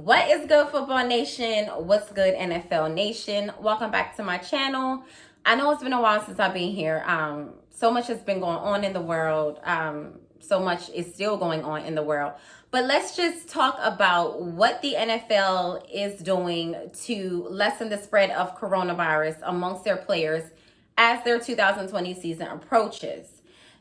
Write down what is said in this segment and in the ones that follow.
What is good, Football Nation? What's good, NFL Nation? Welcome back to my channel. I know it's been a while since I've been here. So much has been going on in the world. So much is still going on in the world. But let's just talk about what the NFL is doing to lessen the spread of coronavirus amongst their players as their 2020 season approaches.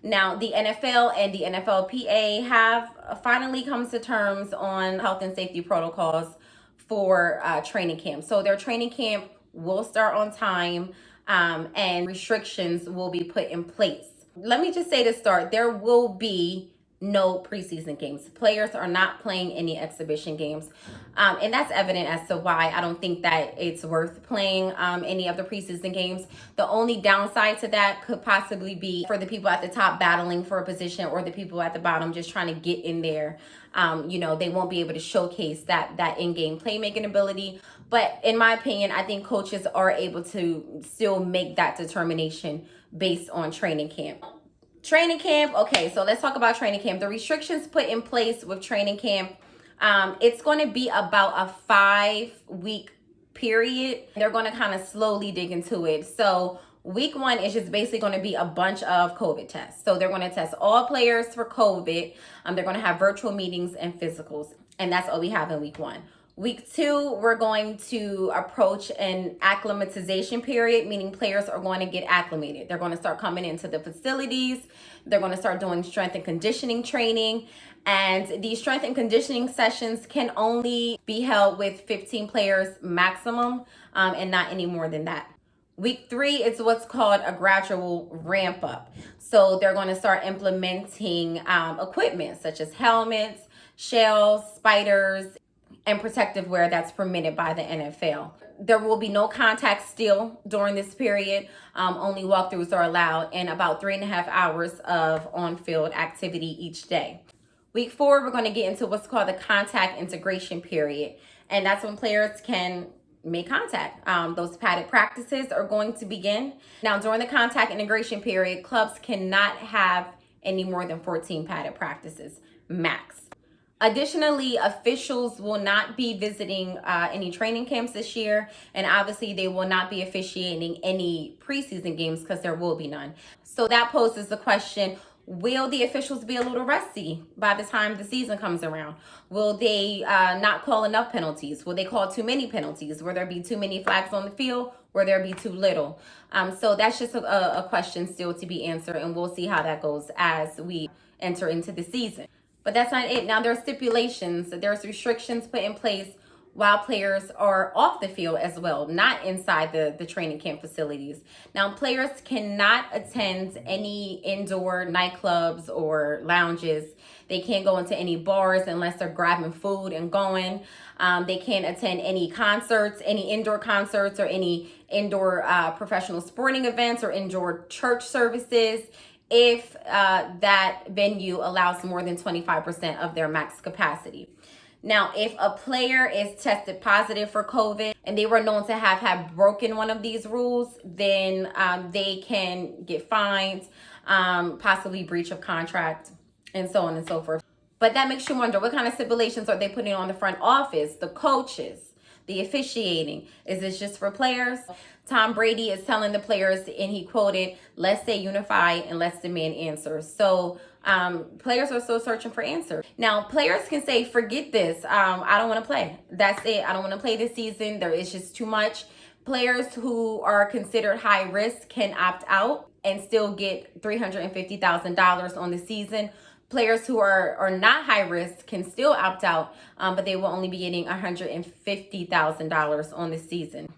Now, the NFL and the NFLPA have finally come to terms on health and safety protocols for training camp. So their training camp will start on time, and restrictions will be put in place. Let me just say to start, there will be no preseason games. Players are not playing any exhibition games. And that's evident as to why I don't think that it's worth playing any of the preseason games. The only downside to that could possibly be for the people at the top battling for a position, or the people at the bottom just trying to get in there. They won't be able to showcase that in-game playmaking ability. But in my opinion, I think coaches are able to still make that determination based on training camp. Training camp, okay, so let's talk about training camp. The restrictions put in place with training camp, it's going to be about a 5-week period. They're going to kind of slowly dig into it. So week 1 is just basically going to be a bunch of COVID tests. So they're going to test all players for COVID. They're going to have virtual meetings and physicals. And that's all we have in week 1. Week 2, we're going to approach an acclimatization period, meaning players are going to get acclimated. They're going to start coming into the facilities. They're going to start doing strength and conditioning training. And these strength and conditioning sessions can only be held with 15 players maximum, and not any more than that. Week 3 is what's called a gradual ramp up. So they're going to start implementing equipment such as helmets, shells, spiders, and protective wear that's permitted by the NFL. There will be no contact still during this period. Only walkthroughs are allowed, and about 3.5 hours of on-field activity each day. Week 4, we're going to get into what's called the contact integration period, and that's when players can make contact. Those padded practices are going to begin. Now, during the contact integration period, clubs cannot have any more than 14 padded practices max. Additionally, officials will not be visiting any training camps this year, and obviously they will not be officiating any preseason games because there will be none. So that poses the question, will the officials be a little rusty by the time the season comes around? Will they not call enough penalties? Will they call too many penalties? Will there be too many flags on the field? Will there be too little? So that's just a question still to be answered, and we'll see how that goes as we enter into the season. But that's not it. Now, there are stipulations. There's restrictions put in place while players are off the field as well, not inside the training camp facilities. Now, players cannot attend any indoor nightclubs or lounges. They can't go into any bars unless they're grabbing food and going. They can't attend any concerts, any indoor concerts, or any indoor professional sporting events or indoor church services, if that venue allows more than 25% of their max capacity. Now, if a player is tested positive for COVID and they were known to have broken one of these rules, then they can get fined, possibly breach of contract, and so on and so forth. But that makes you wonder, what kind of stipulations are they putting on the front office, the coaches, the officiating? Is this just for players? Tom Brady is telling the players, and he quoted, "Let's stay unified and let's demand answers." So players are still searching for answers. Now, players can say, forget this. I don't want to play. That's it. I don't want to play this season. There is just too much. Players who are considered high risk can opt out and still get $350,000 on the season. Players who are not high risk can still opt out, but they will only be getting $150,000 on the season.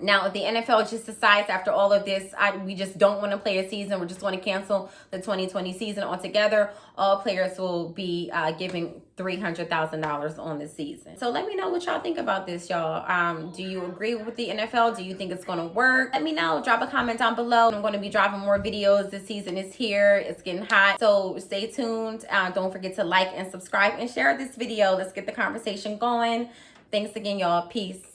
Now, if the NFL just decides after all of this, we just don't want to play a season, we just want to cancel the 2020 season altogether, all players will be giving $300,000 on the season. So let me know what y'all think about this, y'all. Do you agree with the NFL? Do you think it's going to work? Let me know. Drop a comment down below. I'm going to be dropping more videos. This season is here. It's getting hot. So stay tuned. Don't forget to like and subscribe and share this video. Let's get the conversation going. Thanks again, y'all. Peace.